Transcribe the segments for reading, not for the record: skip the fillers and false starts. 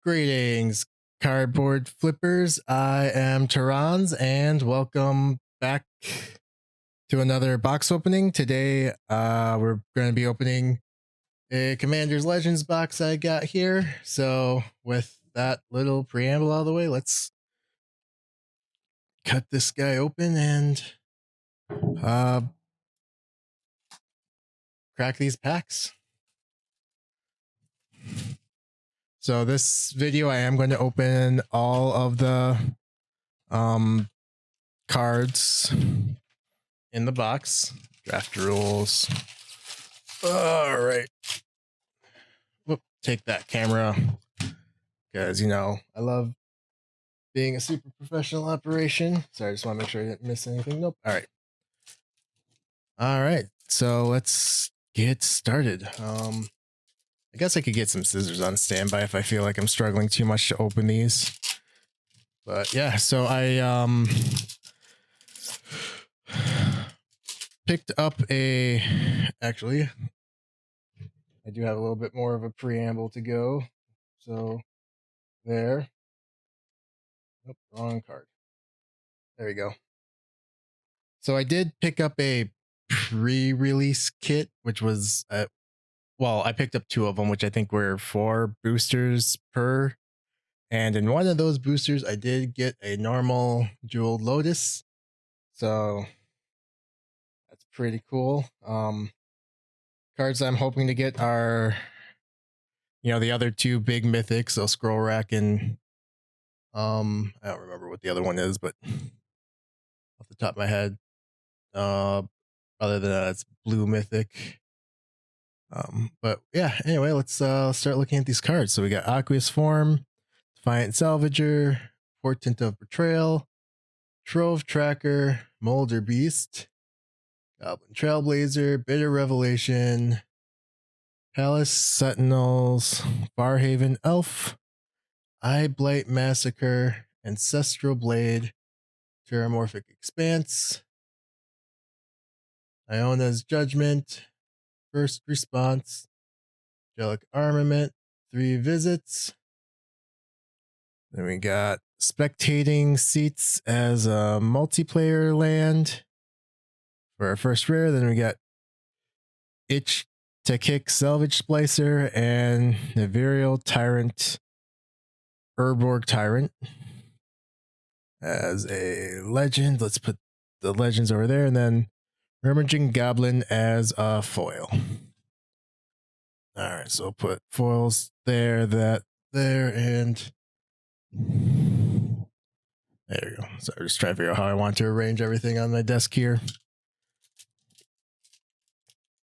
Greetings, cardboard flippers. I am Terrans, and welcome back to another box opening. Today, we're going to be opening a Commander's Legends box I got here. So, with that little preamble out of the way, let's cut this guy open and crack these packs. So, this video, I am going to open all of the cards in the box. Draft rules. All right. Whoop, take that camera. Because, I love being a super professional operation. Sorry, I just want to make sure I didn't miss anything. Nope. All right. All right. So let's get started. I guess I could get some scissors on standby if I feel like I'm struggling too much to open these. But yeah, so I picked up actually, I do have a little bit more of a preamble to go. So there. Nope, wrong card. There we go. So I did pick up a pre-release kit, which was, I picked up two of them, which I think were 4 boosters per. And in one of those boosters, I did get a normal jeweled lotus. So that's pretty cool. Cards I'm hoping to get are, the other 2 big mythics, so Scroll Rack and I don't remember what the other one is, but off the top of my head, other than that, it's Blue Mythic. But yeah, anyway, let's start looking at these cards. So we got Aqueous Form, Defiant Salvager, Portent of Betrayal, Trove Tracker, Molder Beast, Goblin Trailblazer, Bitter Revelation, Palace Sentinels, Barhaven Elf, Eye Blight Massacre, Ancestral Blade, Terramorphic Expanse, Iona's Judgment, First Response, Angelic Armament, 3 visits. Then we got Spectating Seats as a multiplayer land for our first rare. Then we got Itch to Kick Salvage Splicer and Navirial Tyrant, Urborg Tyrant as a legend. Let's put the legends over there, and then Rummaging Goblin as a foil. All right, so put foils there, that there, and there you go. So I'm just trying to figure out how I want to arrange everything on my desk here.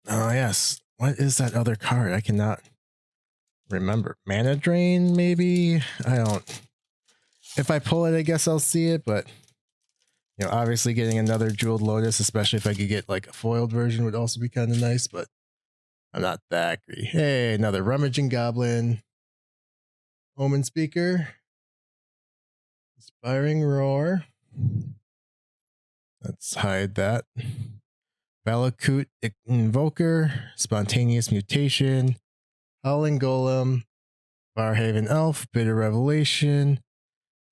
Oh, yes. What is that other card? I cannot remember. Mana Drain, maybe? I don't. If I pull it, I guess I'll see it, but obviously getting another Jeweled Lotus, especially if I could get like a foiled version, would also be kind of nice, but I'm not that greedy. Hey, another Rummaging Goblin, Omen Speaker, Inspiring Roar. Let's hide that. Valakut Invoker, Spontaneous Mutation, Howling Golem, Barhaven Elf, Bitter Revelation,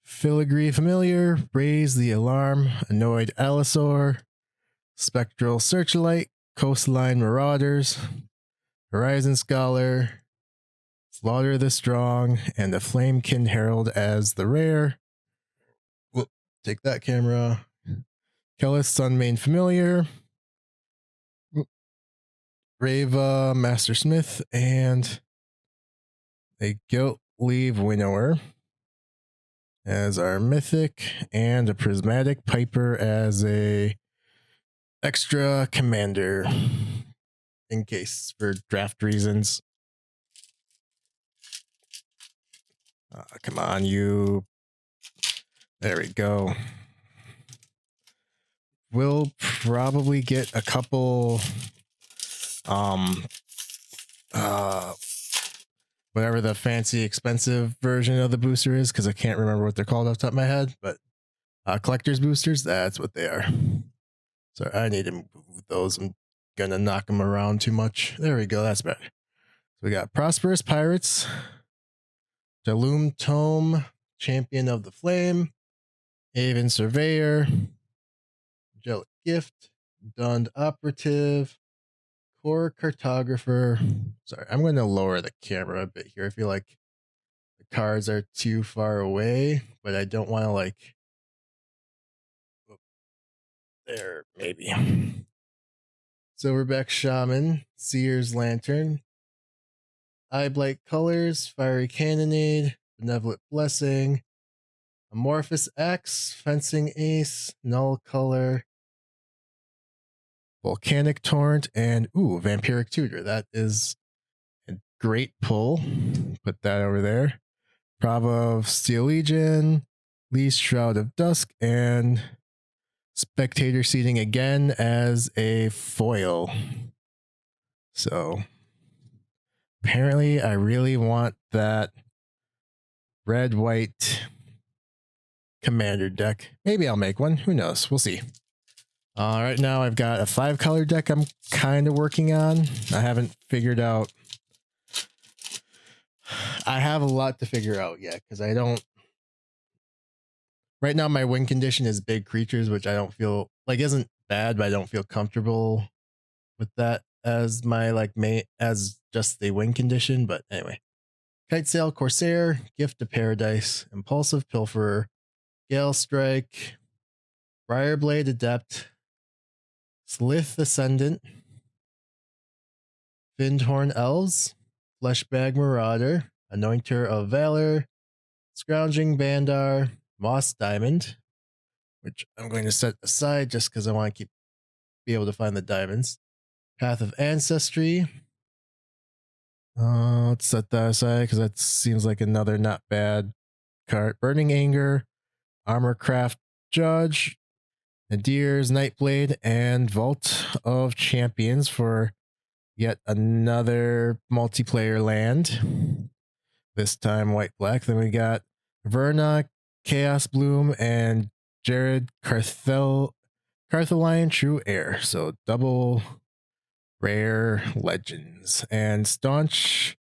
Filigree Familiar, Raise the Alarm, Annoyed Allosaur, Spectral Searchlight, Coastline Marauders, Horizon Scholar, Slaughter the Strong, and the Flamekin Herald as the rare. Whoop, take that camera. Kellis Sunmane Familiar, Rava Master Smith, and a Guilt Leave Winnower as our mythic, and a Prismatic Piper as a extra commander in case for draft reasons. Come on, you. There we go. We'll probably get a couple whatever the fancy expensive version of the booster is, because I can't remember what they're called off the top of my head, but collector's boosters, that's what they are. So I need to move those. I'm gonna knock them around too much. There we go, that's better. So we got Prosperous Pirates, Delum Tome, Champion of the Flame, Haven Surveyor, Angelic Gift, Dund Operative, Core Cartographer. Sorry, I'm going to lower the camera a bit here. I feel like the cards are too far away, but I don't want to like... There, maybe. Silverback Shaman, Seer's Lantern, Eyeblight Colors, Fiery Cannonade, Benevolent Blessing, Amorphous Axe, Fencing Ace, Null Color, Volcanic Torrent, and Vampiric Tutor. That is a great pull. Put that over there. Prava of Steel Legion, Lee's Shroud of Dusk, and Spectator Seating again as a foil. So apparently I really want that red-white commander deck. Maybe I'll make one. Who knows? We'll see. Right now I've got a 5-color deck I'm kind of working on. I haven't figured out... I have a lot to figure out yet because I don't... Right now my win condition is big creatures, which I don't feel like isn't bad, but I don't feel comfortable with that as my like main, as just the win condition. But anyway, Kite Sail, Corsair, Gift to Paradise, Impulsive Pilferer, Gale Strike, Briarblade Adept, Slith Ascendant, Findhorn Elves, Fleshbag Marauder, Anointer of Valor, Scrounging Bandar, Moss Diamond, which I'm going to set aside just because I want to be able to find the diamonds. Path of Ancestry. Let's set that aside because that seems like another not bad card. Burning Anger, Armorcraft Judge, Nadir's Nightblade, and Vault of Champions for yet another multiplayer land. This time white-black. Then we got Verna, Chaos Bloom, and Jared Carthelion True Air. So double rare legends. And Staunch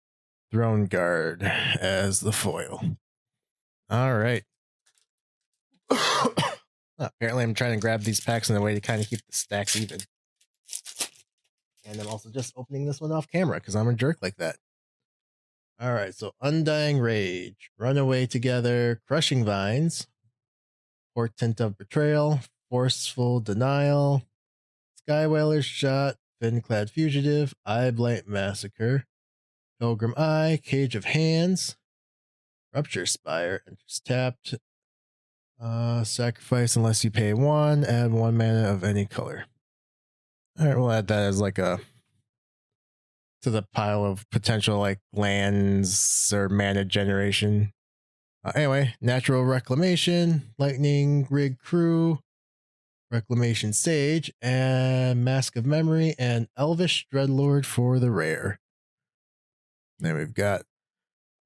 Throne Guard as the foil. All right. Apparently I'm trying to grab these packs in a way to kind of keep the stacks even. And I'm also just opening this one off camera because I'm a jerk like that. All right, so Undying Rage, Runaway Together, Crushing Vines, Portent of Betrayal, Forceful Denial, Skywhaler's Shot, Fin-Clad Fugitive, Eyeblight Massacre, Pilgrim Eye, Cage of Hands, Rupture Spire, enters tapped. Sacrifice unless you pay 1, add 1 mana of any color. All right, we'll add that as like a... to the pile of potential like lands or mana generation. Anyway, Natural Reclamation, Lightning Rig Crew, Reclamation Sage, and Mask of Memory, and Elvish Dreadlord for the rare. Then we've got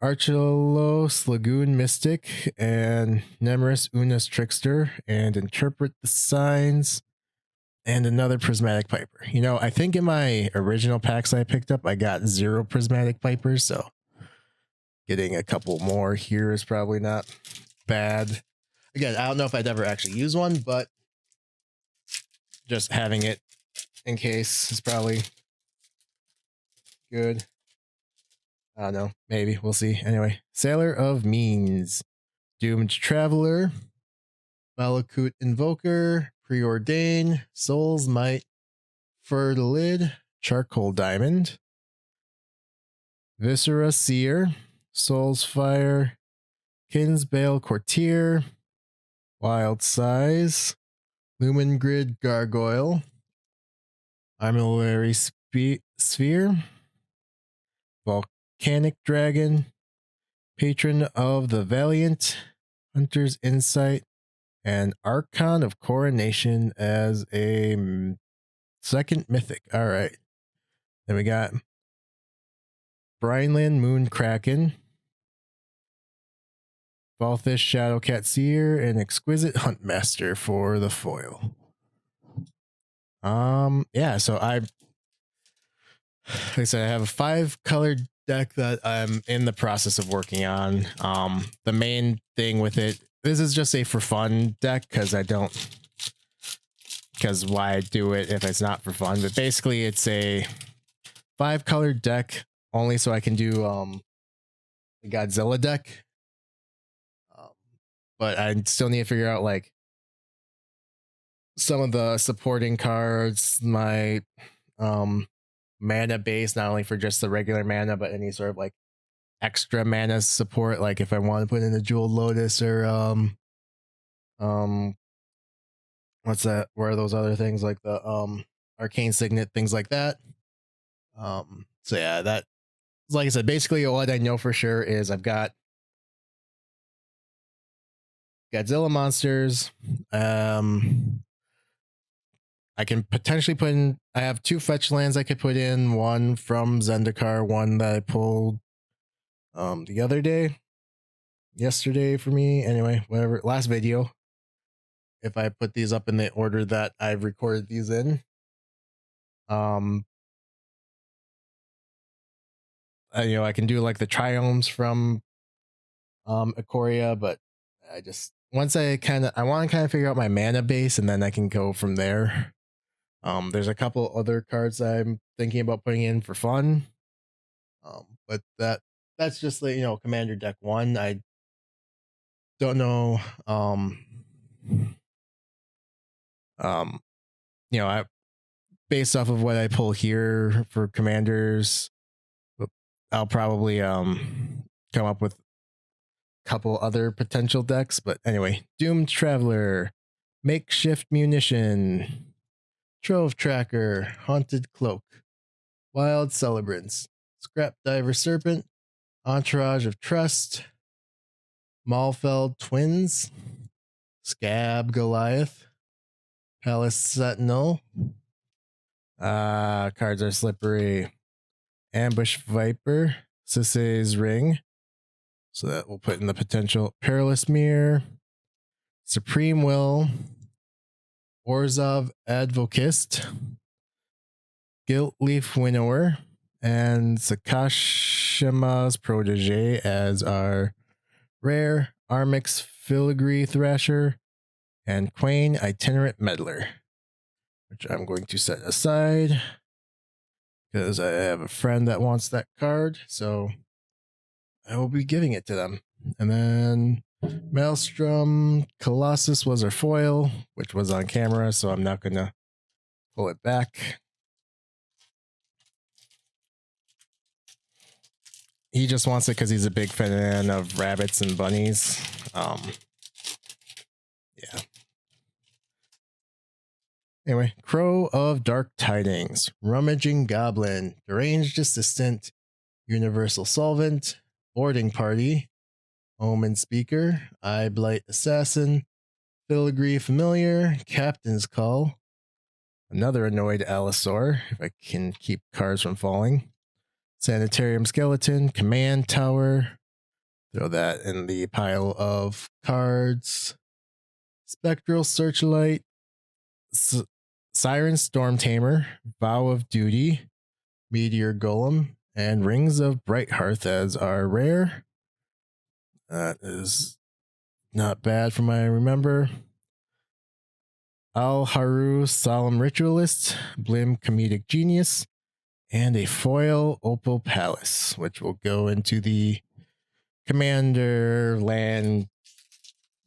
Archelos Lagoon Mystic, and Nemeris Una's Trickster, and Interpret the Signs, and another Prismatic Piper. You know, I think in my original packs I picked up, I got 0 Prismatic Pipers, so getting a couple more here is probably not bad. Again, I don't know if I'd ever actually use one, but just having it in case is probably good. I don't know. Maybe. We'll see. Anyway, Sailor of Means, Doomed Traveler, Malakut Invoker, Preordain, Soul's Might, Fertilid, Charcoal Diamond, Viscera Seer, Soul's Fire, Kinsbale Courtier, Wild Size, Lumen Grid Gargoyle, Armillary Sphere, Volcanic Dragon, Patron of the Valiant, Hunter's Insight, and Archon of Coronation as a second mythic. All right. Then we got Brineland Moon Kraken, Balthish Shadowcat Seer, and Exquisite Huntmaster for the foil. Yeah, so like I said, I have a 5-color deck that I'm in the process of working on. The main thing with it, this is just a for fun deck because why do it if it's not for fun? But basically, it's a 5-color deck only so I can do the Godzilla deck. But I still need to figure out like some of the supporting cards, my mana base, not only for just the regular mana, but any sort of like extra mana support, like if I want to put in a Jeweled Lotus or what's that? Where are those other things like the Arcane Signet, things like that. So yeah, that, like I said, basically what I know for sure is I've got Godzilla monsters. I can potentially put in, I have 2 fetch lands I could put in, one from Zendikar, one that I pulled the other day, yesterday for me, anyway, whatever, last video. If I put these up in the order that I've recorded these in, I can do like the triomes from Ikoria, but I just, once I want to kind of figure out my mana base, and then I can go from there. There's a couple other cards I'm thinking about putting in for fun. But that's just the Commander deck 1. I don't know. I, based off of what I pull here for Commanders, I'll probably come up with a couple other potential decks. But anyway, Doomed Traveler, Makeshift Munition, Trove Tracker, Haunted Cloak, Wild Celebrants, Scrap Diver Serpent, Entourage of Trust, Malfeld Twins, Scab Goliath, Palace Sentinel. Cards are slippery. Ambush Viper, Sisay's Ring. So that we'll put in the potential. Perilous Mirror, Supreme Will, Orzhov Advocist, Gilt Leaf Winnower, and Sakashima's Protege as our rare. Armix Filigree Thrasher, and Quain Itinerant Meddler, which I'm going to set aside because I have a friend that wants that card, so I will be giving it to them. And then Maelstrom Colossus was our foil, which was on camera, so I'm not going to pull it back. He just wants it because he's a big fan of rabbits and bunnies. Yeah. Anyway, Crow of Dark Tidings, Rummaging Goblin, Deranged Assistant, Universal Solvent, Boarding Party, Omen Speaker, Eye Blight Assassin, Filigree Familiar, Captain's Call, another Annoyed Allosaur, if I can keep cards from falling, Sanitarium Skeleton, Command Tower, throw that in the pile of cards, Spectral Searchlight, Siren Storm Tamer, Vow of Duty, Meteor Golem, and Rings of Brighthearth as our rare. That is not bad from what I remember. Al Haru Solemn Ritualist, Blim Comedic Genius, and a foil Opal Palace, which will go into the Commander land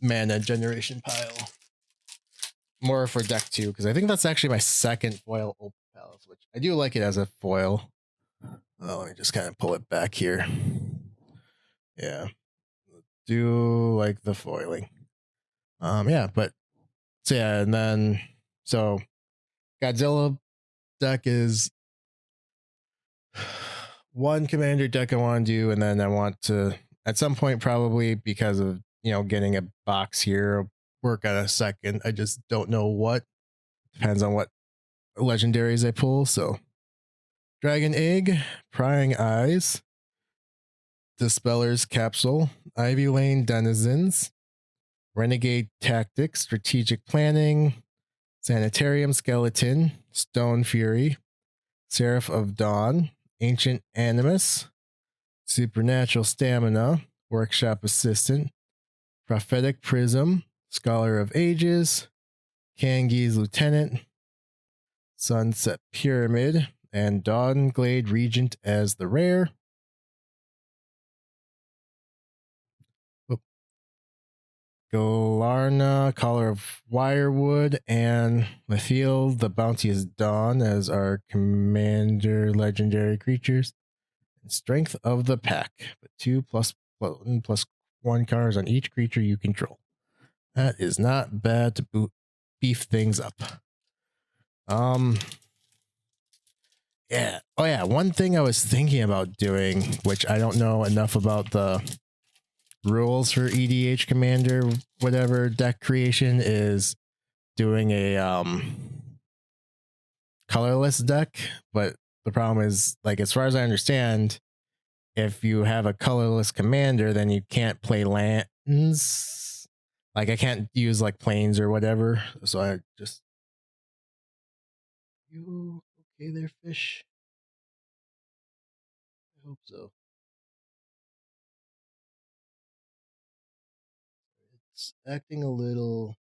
mana generation pile. More for deck 2, because I think that's actually my second foil Opal Palace, which I do like it as a foil. Oh, let me just kind of pull it back here. Yeah. Do like the foiling. Yeah, but so yeah, and then so Godzilla deck is one Commander deck I want to do, and then I want to at some point, probably because of getting a box here, work on a second. I just don't know what. Depends on what legendaries I pull. So Dragon Egg, Prying Eyes, Dispeller's Capsule, Ivy Lane Denizens, Renegade Tactics, Strategic Planning, Sanitarium Skeleton, Stone Fury, Seraph of Dawn, Ancient Animus, Supernatural Stamina, Workshop Assistant, Prophetic Prism, Scholar of Ages, Kangi's Lieutenant, Sunset Pyramid, and Dawn Glade Regent as the rare. Galarna, Caller of Wirewood, and Lethiel, the Bounteous Dawn as our commander legendary creatures. And Strength of the Pack, but 2+1 counters on each creature you control. That is not bad to beef things up. Yeah. Oh yeah, one thing I was thinking about doing, which I don't know enough about the rules for EDH Commander, whatever deck creation, is doing a colorless deck. But the problem is, like, as far as I understand, if you have a colorless commander, then you can't play lands. Like, I can't use like planes or whatever. So I just, you okay there, fish? I hope so. It's acting a little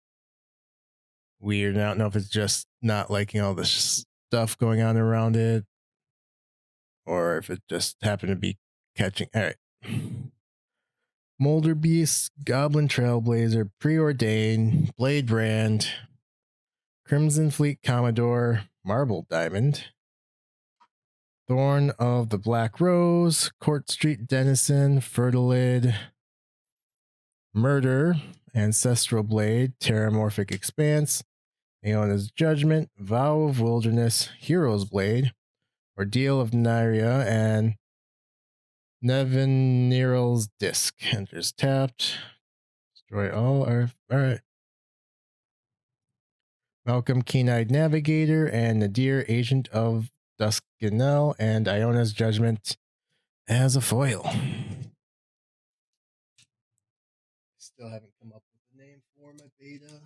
weird. I don't know if it's just not liking all this stuff going on around it, or if it just happened to be catching. All right. Molder Beast, Goblin Trailblazer, Preordain, Blade Brand, Crimson Fleet Commodore, Marble Diamond, Thorn of the Black Rose, Court Street Denizen, Fertilid, Murder, Ancestral Blade, Terramorphic Expanse, Aeona's Judgment, Vow of Wilderness, Hero's Blade, Ordeal of Nyria, and Nevinyrral's Disc. Enters tapped. Destroy all. All right. Malcolm Keen-Eyed Navigator and Nadir Agent of Duskinel, and Iona's Judgment as a foil. Still haven't come up with a name for my beta.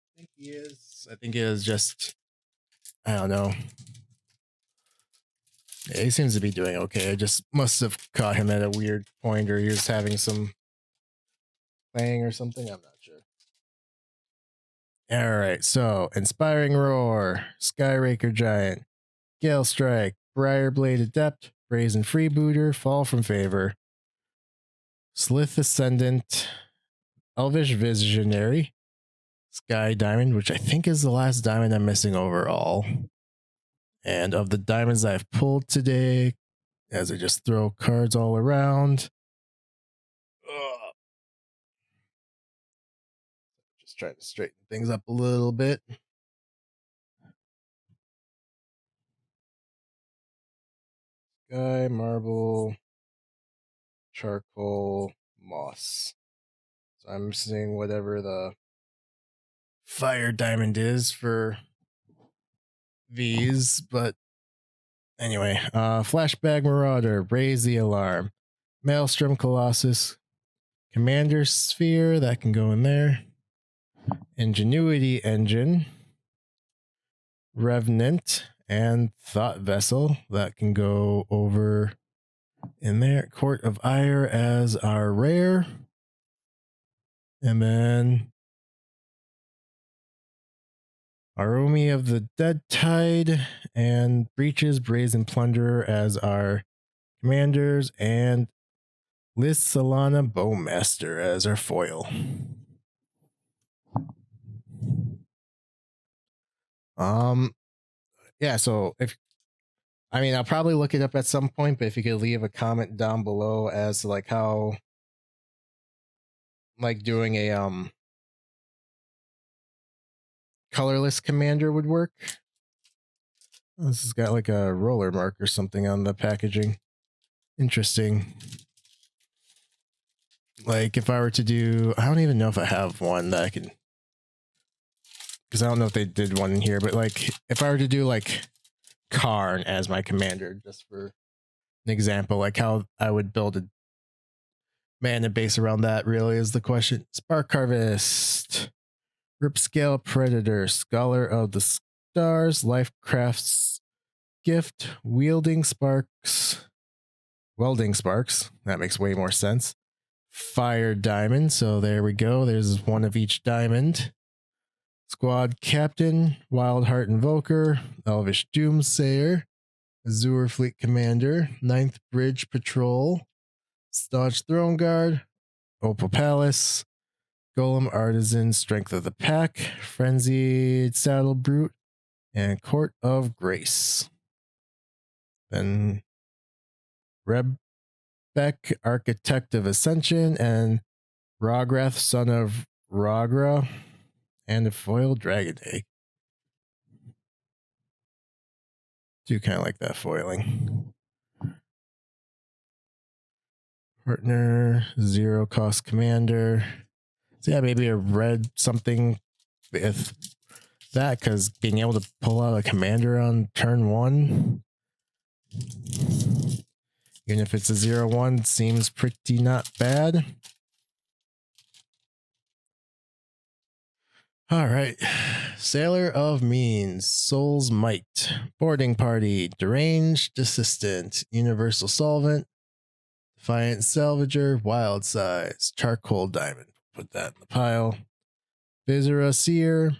I think he is. I think it is just, I don't know. Yeah, he seems to be doing okay. I just must have caught him at a weird point, or he was having some playing or something. I'm not sure. All right, so Inspiring Roar, Skyraker Giant, Gale Strike, Briarblade Adept, Brazen Freebooter, Fall from Favor, Slith Ascendant, Elvish Visionary, Sky Diamond, which I think is the last diamond I'm missing overall. And of the diamonds I've pulled today, as I just throw cards all around. Just trying to straighten things up a little bit. Sky, Marble, Charcoal, Moss. So I'm seeing whatever the Fire Diamond is for these, but anyway, Flashbag Marauder, Raise the Alarm, Maelstrom Colossus, Commander Sphere, that can go in there, Ingenuity Engine, Revenant, and Thought Vessel, that can go over in there, Court of Ire as our rare, and then Arumi of the Dead Tide and Breaches Brazen Plunderer as our commanders, and Liz Solana Bowmaster as our foil. Yeah, so I'll probably look it up at some point, but if you could leave a comment down below as to like how like doing a colorless commander would work. This has got like a roller mark or something on the packaging. Interesting. Like if I were to do, I don't even know if I have one that I can, because I don't know if they did one in here, but like if I were to do like Karn as my commander, just for an example, like how I would build a mana base around that really is the question. Spark Harvest, Ripscale Predator, Scholar of the Stars, Lifecraft's Gift, Welding Sparks. That makes way more sense. Fire Diamond. So there we go. There's one of each diamond. Squad Captain, Wild Heart Invoker, Elvish Doomsayer, Azure Fleet Commander, Ninth Bridge Patrol, Staunch Throne Guard, Opal Palace, Golem Artisan, Strength of the Pack, Frenzied Saddle Brute, and Court of Grace. Then Rebek, Architect of Ascension, and Rograth, Son of Rogra, and a foil Dragon Egg. Do kind of like that foiling. Partner, 0 cost commander. So yeah, maybe a red something with that, because being able to pull out a commander on turn 1, even if it's a 0/1, seems pretty not bad. All right. Sailor of Means, Soul's Might, Boarding Party, Deranged Assistant, Universal Solvent, Defiant Salvager, Wild Size, Charcoal Diamond. Put that in the pile. Viscera Seer,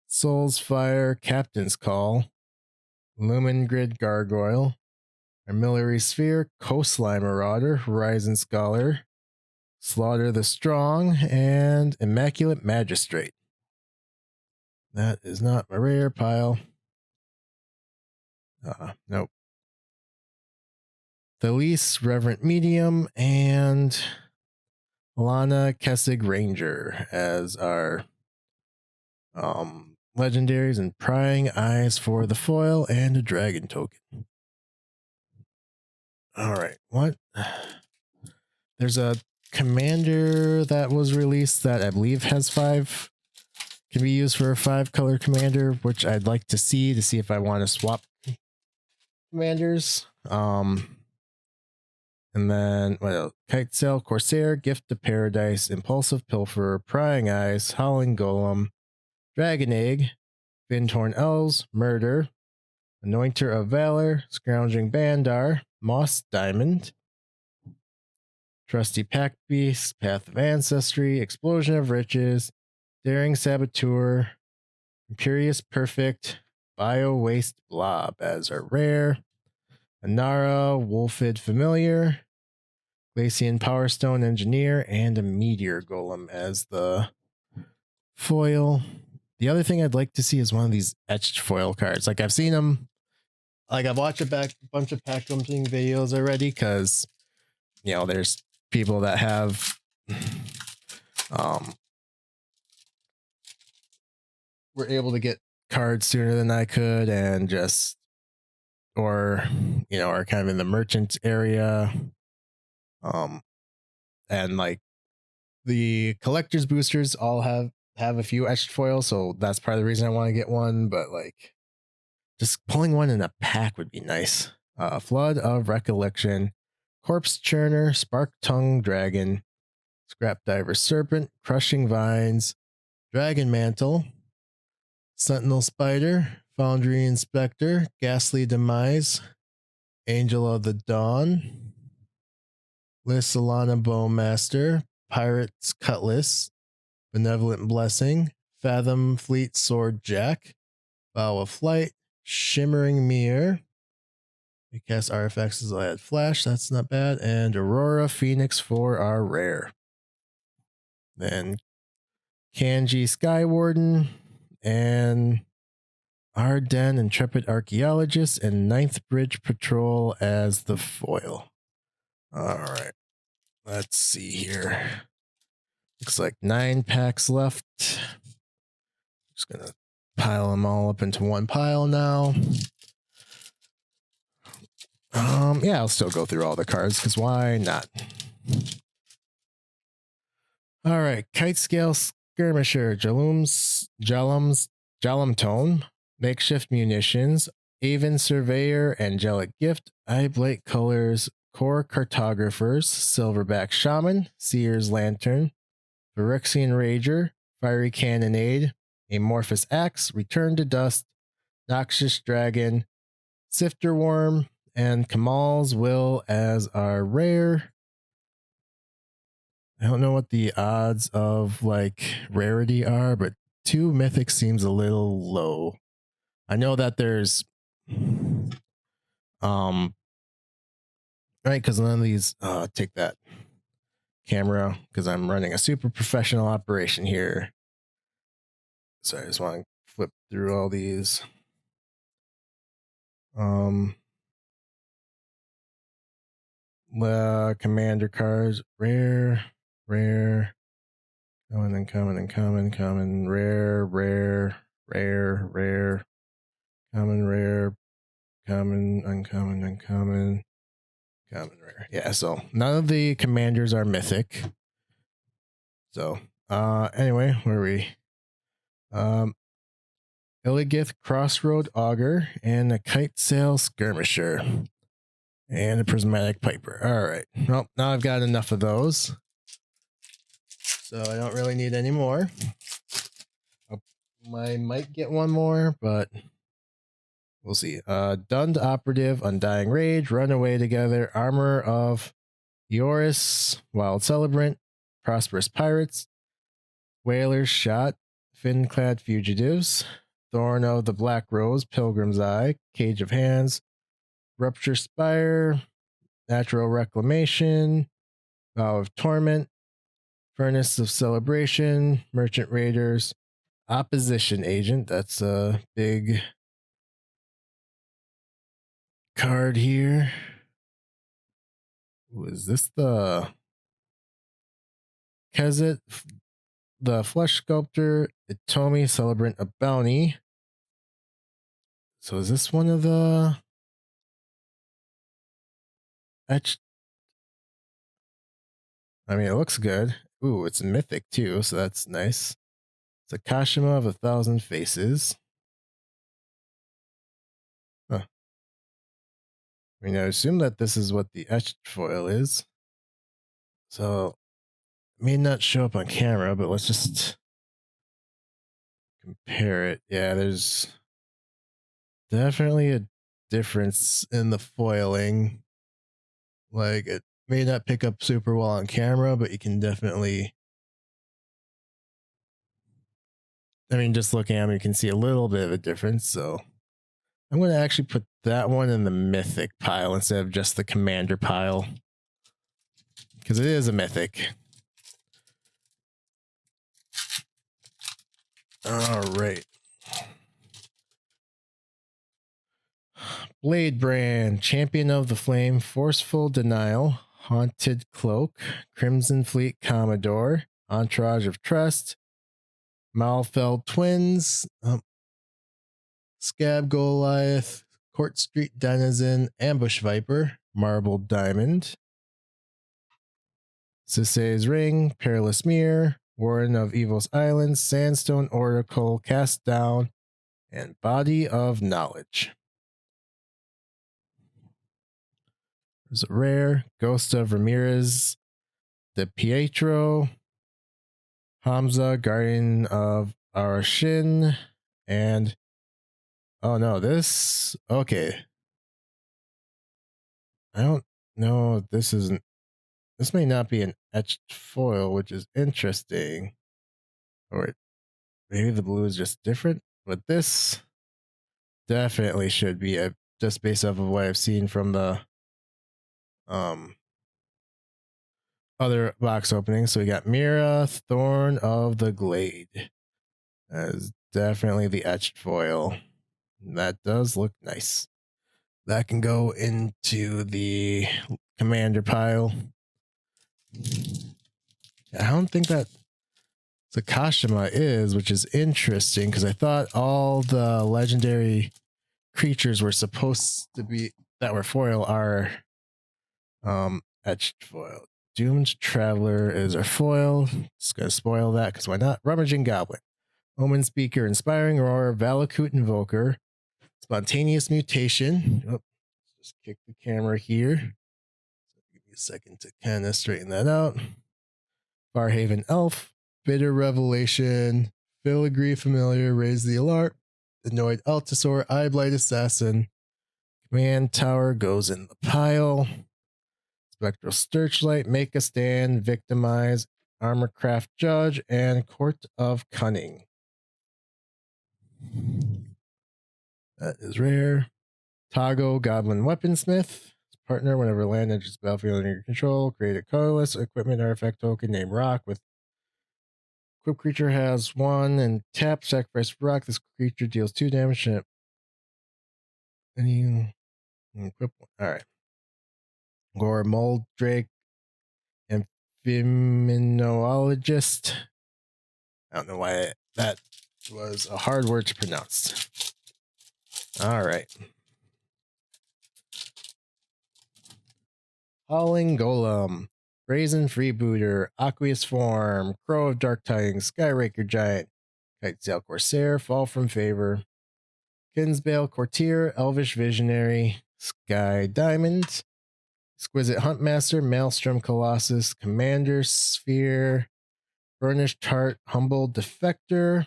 Soul's Fire, Captain's Call, Lumen Grid Gargoyle, Armillary Sphere, Coastline Marauder, Horizon Scholar, Slaughter the Strong, and Immaculate Magistrate. That is not my rare pile. Nope. Thales, Reverent Medium, and Lana Kessig Ranger as our legendaries, and Prying Eyes for the foil and a dragon token. All right, what? There's a commander that was released that I believe has 5, can be used for a 5-color commander, which I'd like to see if I want to swap commanders. And then Kite Sail, Corsair, Gift of Paradise, Impulsive Pilferer, Prying Eyes, Howling Golem, Dragon Egg, Vintorn Elves, Murder, Anointer of Valor, Scrounging Bandar, Moss Diamond, Trusty Pack Beast, Path of Ancestry, Explosion of Riches, Daring Saboteur, Imperious Perfect, Bio Waste Blob as our rare, Anara, Wolfid Familiar, Glacian Power Stone Engineer, and a Meteor Golem as the foil. The other thing I'd like to see is one of these etched foil cards. Like, I've seen them, like I've watched a bunch of pack opening videos already, because there's people that have were able to get cards sooner than I could, and just are kind of in the merchant area, and like the collector's boosters all have a few etched foils, so that's part of the reason I want to get one. But like, just pulling one in a pack would be nice. Flood of Recollection, Corpse Churner, Spark Tongue Dragon, Scrap Diver Serpent, Crushing Vines, Dragon Mantle, Sentinel Spider, Foundry Inspector, Ghastly Demise, Angel of the Dawn, Lissalana Bowmaster, Pirate's Cutlass, Benevolent Blessing, Fathom Fleet Sword Jack, Bow of Flight, Shimmering Mirror. We cast artifacts as I had Flash, that's not bad, and Aurora Phoenix for our rare. Then Kanji Skywarden, and Arden Intrepid Archaeologist, and Ninth Bridge Patrol as the foil. All right, let's see here. Looks like 9 packs left. Just gonna pile them all up into one pile now. Yeah, I'll still go through all the cards, because why not? All right, Kite Scale Skirmisher, Jalamtone, Makeshift Munitions, Aven Surveyor, Angelic Gift, Eyeblight Colors, Core Cartographers, Silverback Shaman, Seer's Lantern, Phyrexian Rager, Fiery Cannonade, Amorphous Axe, Return to Dust, Noxious Dragon, Sifter Worm, and Kamal's Will as our rare. I don't know what the odds of like rarity are, but 2 mythic seems a little low. I know that there's right, because none of these take that camera because I'm running a super professional operation here. So I just want to flip through all these. Commander cards, rare, coming, rare, common, uncommon, rare. Yeah, so none of the commanders are mythic. So, anyway, where are we? Illigith Crossroad Augur and a Kite Sail Skirmisher and a Prismatic Piper. All right. Well, now I've got enough of those, so I don't really need any more. I might get one more, but we'll see. Dund Operative, Undying Rage, Runaway Together, Armor of Eoris, Wild Celebrant, Prosperous Pirates, Whaler's Shot, Fin-Clad Fugitives, Thorn of the Black Rose, Pilgrim's Eye, Cage of Hands, Rupture Spire, Natural Reclamation, Vow of Torment, Furnace of Celebration, Merchant Raiders, Opposition Agent. That's a big card here. Was this the Kezit, the Flesh Sculptor, Itomi, Celebrant of Bounty? So is this one of the etched? I mean, it looks good. Ooh, it's mythic too, so that's nice. It's a Kashima of 1,000 Faces. Huh. I mean, I assume that this is what the etched foil is. So it may not show up on camera, but let's just compare it. Yeah, there's definitely a difference in the foiling. Like, it may not pick up super well on camera, but you can definitely, I mean, just looking at them, you can see a little bit of a difference. So I'm going to actually put that one in the mythic pile instead of just the commander pile, because it is a mythic. All right. Blade Brand, Champion of the Flame, Forceful Denial, Haunted Cloak, Crimson Fleet Commodore, Entourage of Trust, Malfell Twins, Scab Goliath, Court Street Denizen, Ambush Viper, Marbled Diamond, Sisay's Ring, Perilous Mirror, Warden of Evil's Island, Sandstone Oracle, Cast Down, and Body of Knowledge. There's a rare, Ghost of Ramirez, De Pietro, Hamza, Guardian of Arashin, and oh no, this, okay. I don't know, this may not be an etched foil, which is interesting. Or maybe the blue is just different, but this definitely should be just based off of what I've seen from the other box openings. So we got Mira, Thorn of the Glade. That is definitely the etched foil. That does look nice. That can go into the commander pile. I don't think that Sakashima is, which is interesting because I thought all the legendary creatures were supposed to be that were foil are etched foil. Doomed Traveler is our foil. Just gonna spoil that because why not? Rummaging Goblin, Omen Speaker, Inspiring Roar, Valakut Invoker, Spontaneous Mutation. Oh, just kick the camera here. Give me a second to kind of straighten that out. Farhaven Elf, Bitter Revelation, Filigree Familiar, Raise the Alarm, Annoyed Altasaur, Eyeblight Assassin, Command tower goes in the pile. Spectral Searchlight, Make a Stand, Victimize, Armorcraft Judge, and Court of Cunning. That is rare. Tago, Goblin Weaponsmith. Partner, whenever land enters the battlefield under your control, create a colorless equipment artifact token named Rock with equipped creature has 1 and tap, sacrifice rock. This creature deals 2 damage to any equip. Alright. Gore Mold Drake, Amphiminologist. I don't know why that was a hard word to pronounce. Alright. Howling Golem, Brazen Freebooter, Aqueous Form, Crow of Dark Tidings, Skyraker Giant, Kitesail Corsair, Fall from Favor, Kinsbale Courtier, Elvish Visionary, Sky Diamond, Exquisite Huntmaster, Maelstrom Colossus, Commander Sphere, Burnished Heart, Humble Defector,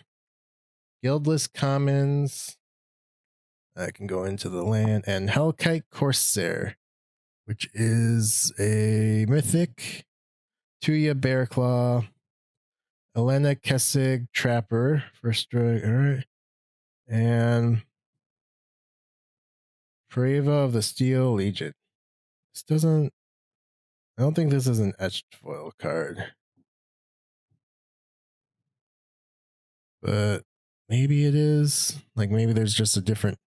Guildless Commons. I can go into the land, and Hellkite Corsair, which is a mythic. Tuya Bearclaw, Elena Kessig Trapper, first strike, alright. And Prava of the Steel Legion. This doesn't, I don't think this is an etched foil card. But maybe it is. Like maybe there's just a different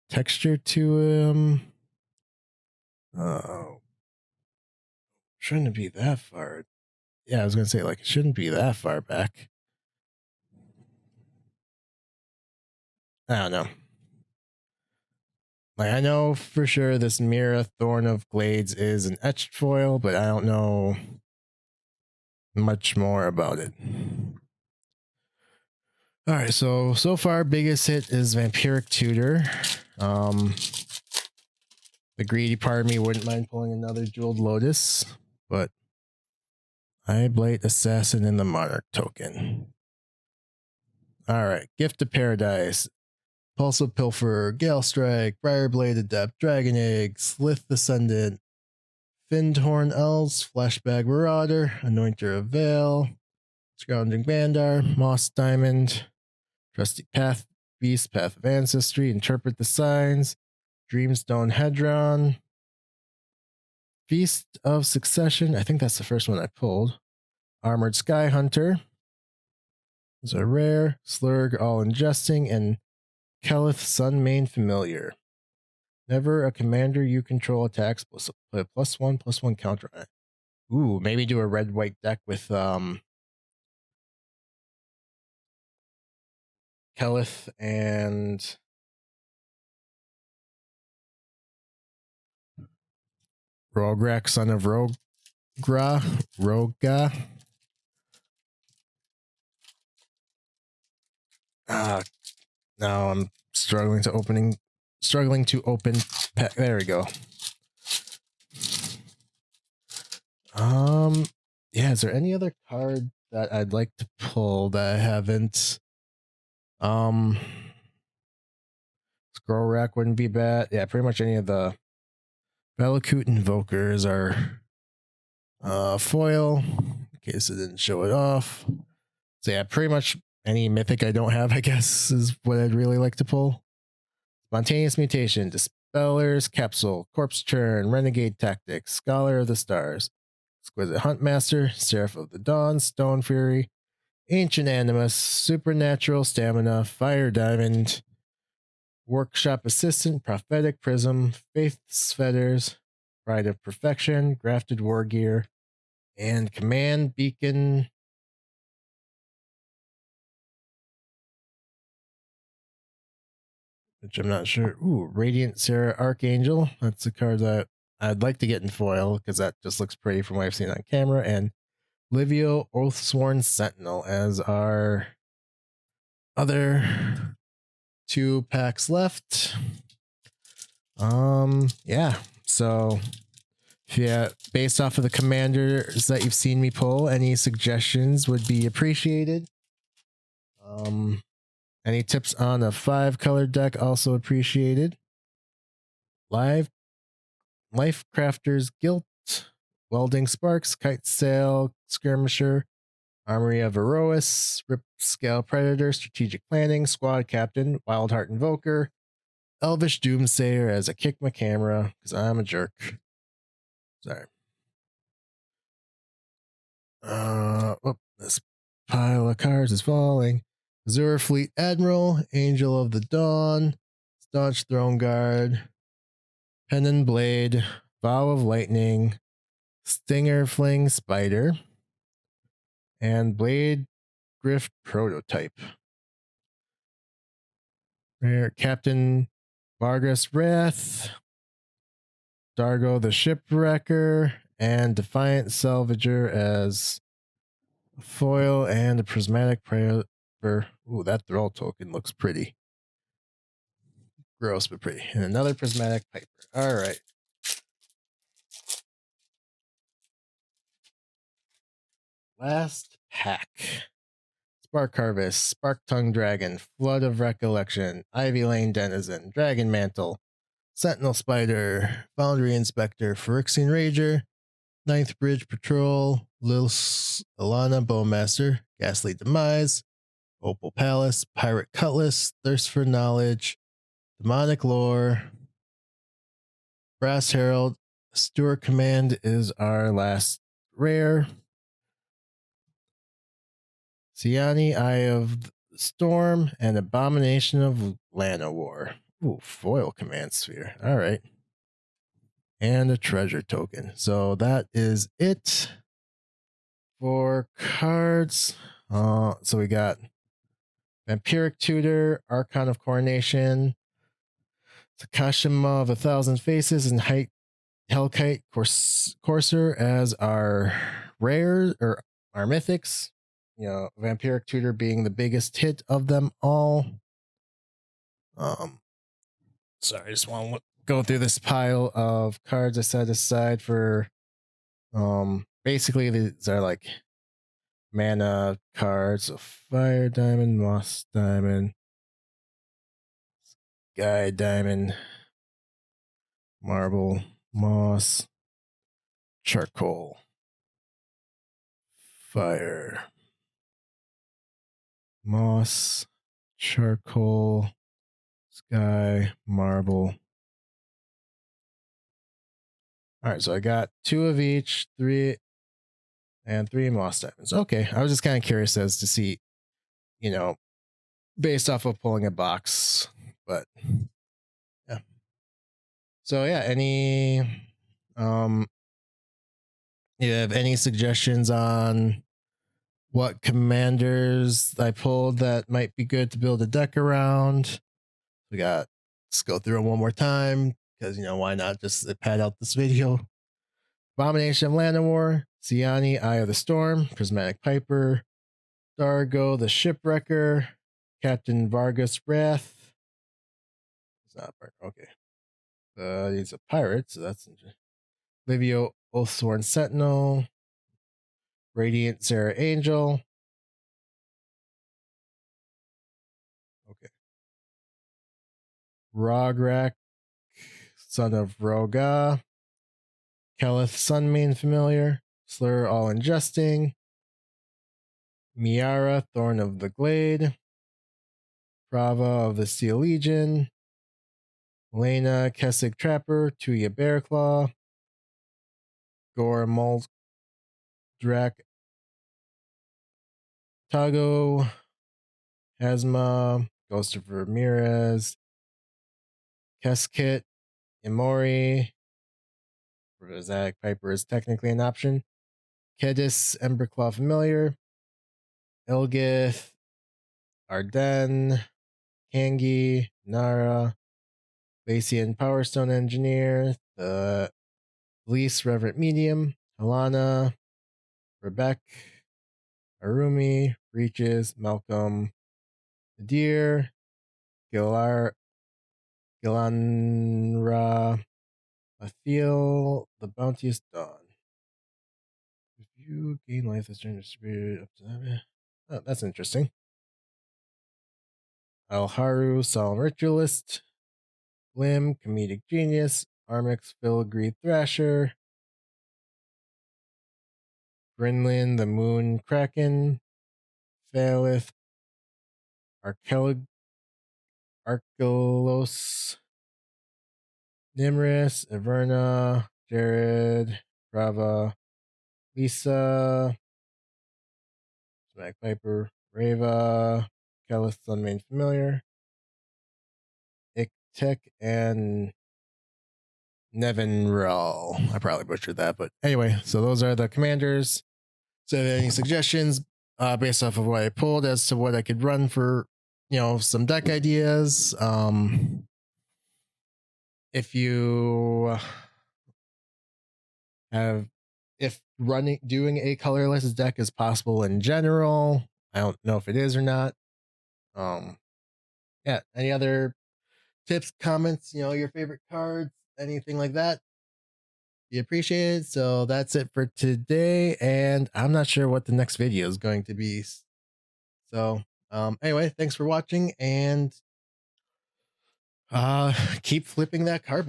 texture to him. Oh. Shouldn't be that far. Yeah, I was gonna say, like, it shouldn't be that far back. I don't know. Like, I know for sure this Mira Thorn of Glades is an etched foil, but I don't know much more about it. All right, so far, biggest hit is Vampiric Tutor. The greedy part of me wouldn't mind pulling another Jeweled Lotus, but I Blight Assassin in the Monarch token. All right, Gift of Paradise, Pulse of Pilfer, Gale Strike, Briarblade Adept, Dragon Egg, Slith Ascendant, Findhorn Elves, Flashbag Marauder, Anointer of Vale, Scrounging Bandar, Moss Diamond, Trusty Path Beast, Path of Ancestry, Interpret the Signs, Dreamstone Hedron, Feast of Succession. I think that's the first one I pulled. Armored Sky Hunter. Those are rare. Slurg All Ingesting, and Kelith Sunmane Familiar. Never a commander you control attacks plus a +1/+1 counter on it. Ooh, maybe do a red-white deck with Kelith and Rograk, son of Roga. Now I'm struggling to open. There we go. Yeah, is there any other card that I'd like to pull that I haven't? Scroll Rack wouldn't be bad. Yeah, pretty much any of the Valakut Invokers are foil, in case it didn't show it off. So yeah, pretty much any mythic I don't have, I guess, is what I'd really like to pull. Spontaneous Mutation, Dispeller's Capsule, Corpse Churn, Renegade Tactics, Scholar of the Stars, Exquisite Huntmaster, Seraph of the Dawn, Stone Fury, Ancient Animus, Supernatural Stamina, Fire Diamond, Workshop Assistant, Prophetic Prism, Faith's Fetters, Pride of Perfection, Grafted War Gear, and Command Beacon. Which I'm not sure. Ooh, Radiant Sarah Archangel. That's a card that I'd like to get in foil because that just looks pretty from what I've seen on camera. And Livio Oathsworn Sentinel as our other 2 packs left. Yeah. So yeah, based off of the commanders that you've seen me pull, any suggestions would be appreciated. Any tips on a 5-color deck also appreciated. Live Life Crafter's Guilt, Welding Sparks, Kite Sail, Skirmisher, Armory of Erois, Rip Scale Predator, Strategic Planning, Squad Captain, Wildheart Invoker, Elvish Doomsayer as I kick my camera because I'm a jerk. Sorry. This pile of cards is falling. Azure Fleet Admiral, Angel of the Dawn, Staunch Throne Guard, Pen and Blade, Vow of Lightning, Stinger Fling Spider, and Blade Grift Prototype. Rare Captain Vargas Wrath, Dargo the Shipwrecker, and Defiant Salvager as foil and a Prismatic Prayer. Ooh, that Thrall token looks pretty. Gross, but pretty. And another Prismatic Piper. All right. Last pack. Spark Harvest, Spark Tongue Dragon, Flood of Recollection, Ivy Lane Denizen, Dragon Mantle, Sentinel Spider, Foundry Inspector, Phyrexian Rager, Ninth Bridge Patrol, Lil Alana Bowmaster, Ghastly Demise, Opal Palace, Pirate Cutlass, Thirst for Knowledge, Demonic Lore, Brass Herald, Stewart Command is our last rare. Siani, Eye of the Storm, and Abomination of Llanowar. Ooh, foil command sphere. All right. And a treasure token. So that is it for cards. So we got Vampiric Tutor, Archon of Coronation, Takashima of 1,000 Faces, and Hellkite Courser as our rares or our mythics. You know, Vampiric Tutor being the biggest hit of them all. Sorry, I just want to go through this pile of cards I set aside for. Basically these are like mana cards. So Fire Diamond, Moss Diamond, Sky Diamond, Marble, Moss, Charcoal, Fire, Moss, Charcoal, Sky, Marble. All right, so I got 2 of each, 3 Moss Diamonds. Okay, I was just kind of curious as to see, you know, based off of pulling a box, but yeah. So yeah, you have any suggestions on what commanders I pulled that might be good to build a deck around? Let's go through them one more time because, you know, why not just pad out this video? Abomination of Llanowar, Siani, Eye of the Storm, Prismatic Piper, Dargo the Shipwrecker, Captain Vargas Wrath. It's not a pirate. Okay. He's a pirate, so that's interesting. Livio Oathsworn Sentinel, Radiant Sarah Angel. Okay. Rograk, Son of Roga, Keleth Sunmane Familiar, Slur All Ingesting, Miara Thorn of the Glade, Prava of the Steel Legion, Lena Kessig Trapper, Tuya Bearclaw, Gore Moldrak, Tago, Asma, Ghost of Ramirez, Keskit, Imori. Zach Piper is technically an option. Kedis, Emberclaw Familiar, Elgith, Arden, Kangi, Nara, Lacian Power Stone Engineer, the Lease Reverent Medium, Alana, Rebecca, Arumi, Reaches, Malcolm, Deer, Gilanra, Athiel, the Bounteous Dawn. If you gain life as during distributed up to that. Oh, that's interesting. Alharu, Solemn Ritualist, Limb, Comedic Genius, Armix, Filigree Thrasher, Grinlin, the Moon Kraken, Phalith, Archelos, Nimris, Averna, Jared, Brava, Lisa, Smack Piper, Rava, Kellis, Sunmain Familiar, Iktek, and Nevinrel. I probably butchered that, but anyway, so those are the commanders. So if you have any suggestions based off of what I pulled as to what I could run for, some deck ideas. If you have, if doing a colorless deck is possible in general, I don't know if it is or not. Yeah. Any other tips, comments? Your favorite cards, anything like that? Be appreciated. So that's it for today, and I'm not sure what the next video is going to be. So anyway, thanks for watching, and keep flipping that cardboard.